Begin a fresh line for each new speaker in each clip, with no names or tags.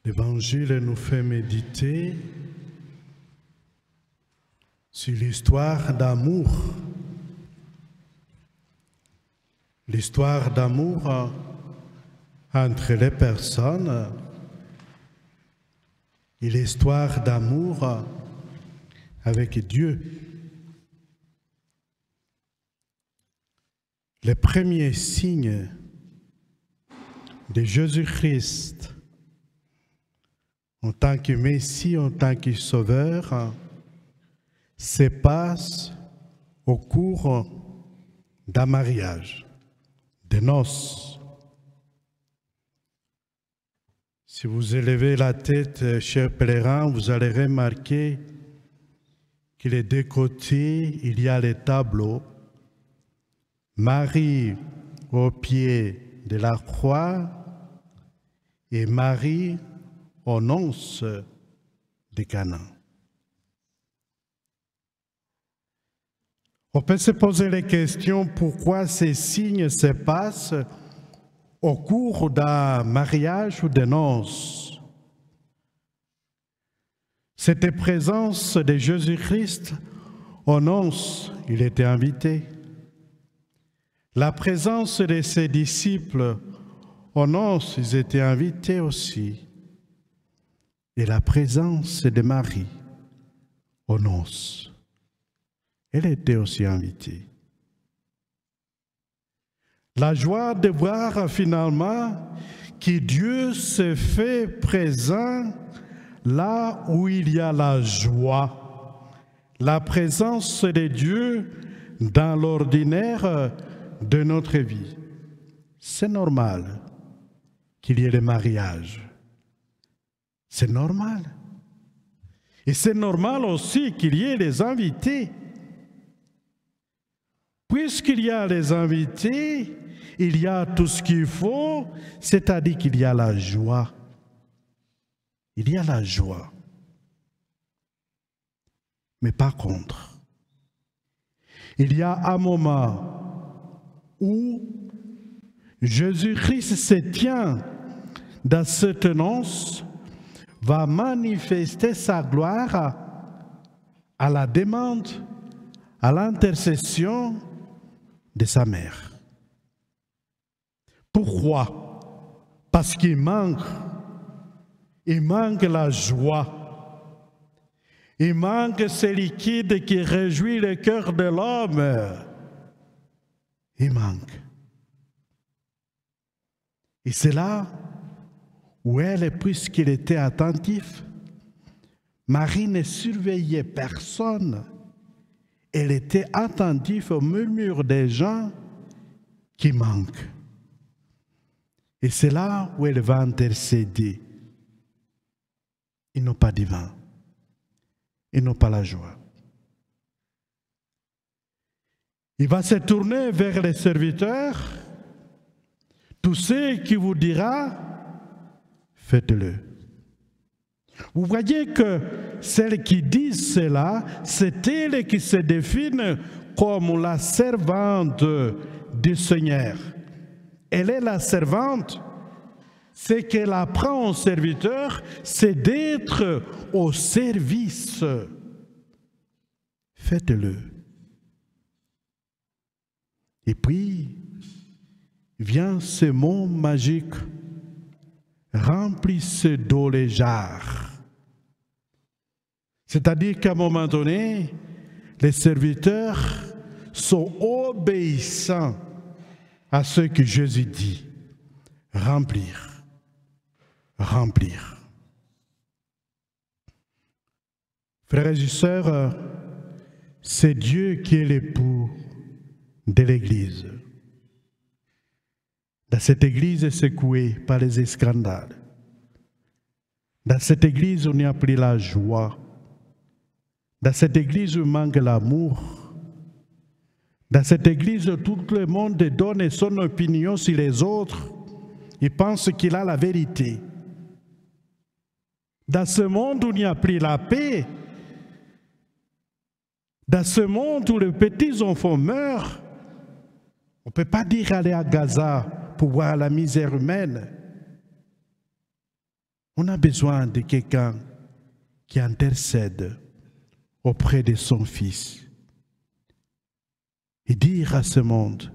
L'Évangile nous fait méditer sur l'histoire d'amour. L'histoire d'amour entre les personnes et l'histoire d'amour avec Dieu. Les premiers signes de Jésus-Christ en tant que Messie, en tant que Sauveur, se passent au cours d'un mariage, des noces. Si vous élevez la tête, chers pèlerins, vous allez remarquer que les deux côtés, il y a les tableaux. Marie au pied de la croix et Marie aux noces de Cana. On peut se poser la question pourquoi ces signes se passent au cours d'un mariage ou de noces. Cette présence de Jésus-Christ aux noces, il était invité. La présence de ses disciples aux noces, ils étaient invités aussi. Et la présence de Marie aux noces, elle était aussi invitée. La joie de voir finalement que Dieu se fait présent là où il y a la joie. La présence de Dieu dans l'ordinaire de notre vie. C'est normal qu'il y ait le mariage. C'est normal. Et c'est normal aussi qu'il y ait les invités. Puisqu'il y a les invités, il y a tout ce qu'il faut, c'est-à-dire qu'il y a la joie. Il y a la joie. Mais par contre, il y a un moment où Jésus-Christ se tient dans cette noce, va manifester sa gloire à la demande, à l'intercession de sa mère. Pourquoi? Parce qu'il manque la joie. Il manque ce liquide qui réjouit le cœur de l'homme. Il manque. Et c'est là où elle, puisqu'il était attentif, Marie ne surveillait personne. Elle était attentive au murmure des gens qui manquent. Et c'est là où elle va intercéder. Ils n'ont pas de vin. Ils n'ont pas la joie. Il va se tourner vers les serviteurs. Tout ce qui vous dira, faites-le. Vous voyez que celles qui disent cela, c'est elles qui se définissent comme la servante du Seigneur. Elle est la servante. Ce qu'elle apprend au serviteur, c'est d'être au service. Faites-le. Et puis, vient ce mot magique. Remplissez d'eau les jarres. C'est-à-dire qu'à un moment donné, les serviteurs sont obéissants à ce que Jésus dit. Remplir. Remplir. Frères et sœurs, c'est Dieu qui est l'époux de l'Église. Dans cette église secouée par les scandales. Dans cette église où il n'y a plus la joie. Dans cette église où il manque l'amour. Dans cette église où tout le monde donne son opinion sur les autres. Il pense qu'il a la vérité. Dans ce monde où il n'y a plus la paix. Dans ce monde où les petits enfants meurent. On ne peut pas dire aller à Gaza pour voir la misère humaine. On a besoin de quelqu'un qui intercède auprès de son Fils et dire à ce monde,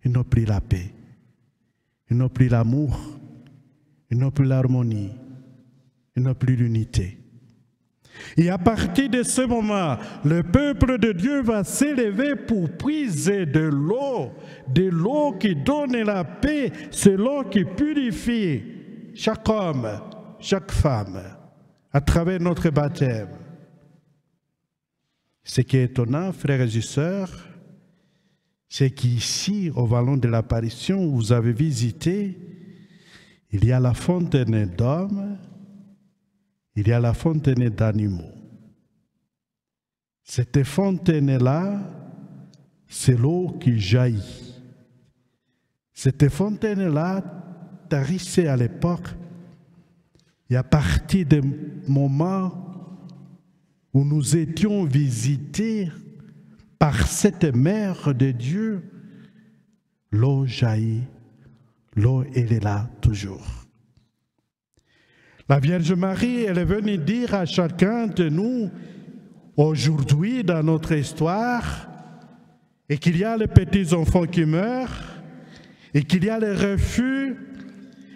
ils n'ont plus la paix, ils n'ont plus l'amour, ils n'ont plus l'harmonie, ils n'ont plus l'unité. Et à partir de ce moment, le peuple de Dieu va s'élever pour puiser de l'eau qui donne la paix, c'est l'eau qui purifie chaque homme, chaque femme, à travers notre baptême. Ce qui est étonnant, frères et sœurs, c'est qu'ici, au vallon de l'apparition, où vous avez visité, il y a la fontaine d'hommes, il y a la fontaine d'animaux. Cette fontaine-là, c'est l'eau qui jaillit. Cette fontaine-là, tarissée à l'époque, et à partir du moment où nous étions visités par cette mère de Dieu, l'eau jaillit, l'eau elle est là toujours. La Vierge Marie, elle est venue dire à chacun de nous, aujourd'hui dans notre histoire, et qu'il y a les petits enfants qui meurent, et qu'il y a les refus,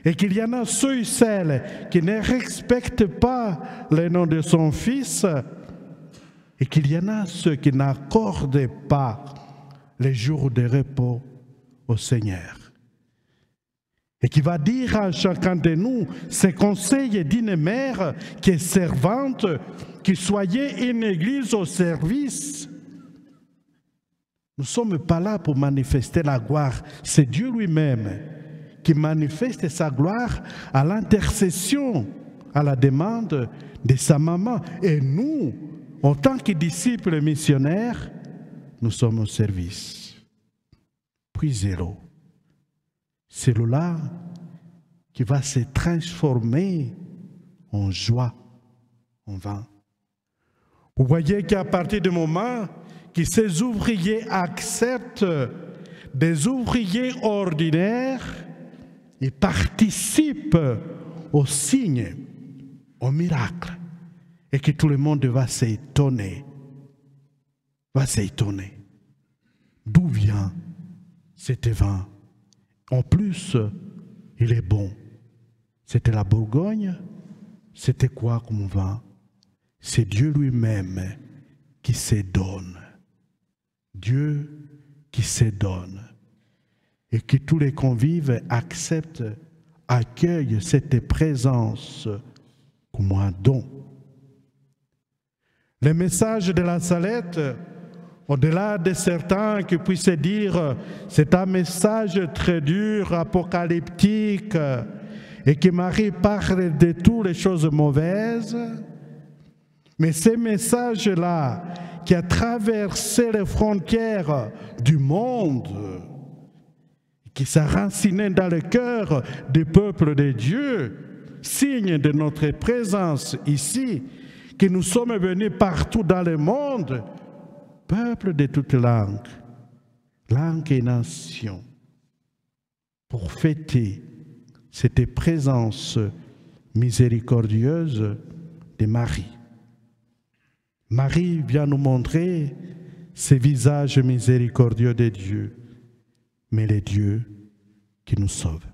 et qu'il y en a ceux et celles qui ne respectent pas le nom de son Fils, et qu'il y en a ceux qui n'accordent pas les jours de repos au Seigneur. Et qui va dire à chacun de nous ces conseils d'une mère qui est servante, qui soyez une église au service. Nous ne sommes pas là pour manifester la gloire, c'est Dieu lui-même qui manifeste sa gloire à l'intercession, à la demande de sa maman. Et nous, en tant que disciples missionnaires, nous sommes au service. Puisez l'eau. C'est l'eau-là qui va se transformer en joie, en vin. Vous voyez qu'à partir du moment que ces ouvriers acceptent des ouvriers ordinaires, ils participent aux signes, aux miracles, et que tout le monde va s'étonner. D'où vient cet vin? En plus, il est bon. C'était la Bourgogne. C'était quoi comme vin? C'est Dieu lui-même qui se donne. Dieu qui se donne. Et que tous les convives acceptent, accueillent cette présence comme un don. Le message de la Salette, au-delà de certains qui puissent dire c'est un message très dur, apocalyptique, et que Marie parle de toutes les choses mauvaises, mais ce message-là qui a traversé les frontières du monde, qui s'est raciné dans le cœur du peuple de Dieu, signe de notre présence ici, que nous sommes venus partout dans le monde, peuple de toutes langues et nations, pour fêter cette présence miséricordieuse de Marie. Marie vient nous montrer ce visage miséricordieux de Dieu, mais le Dieu qui nous sauve.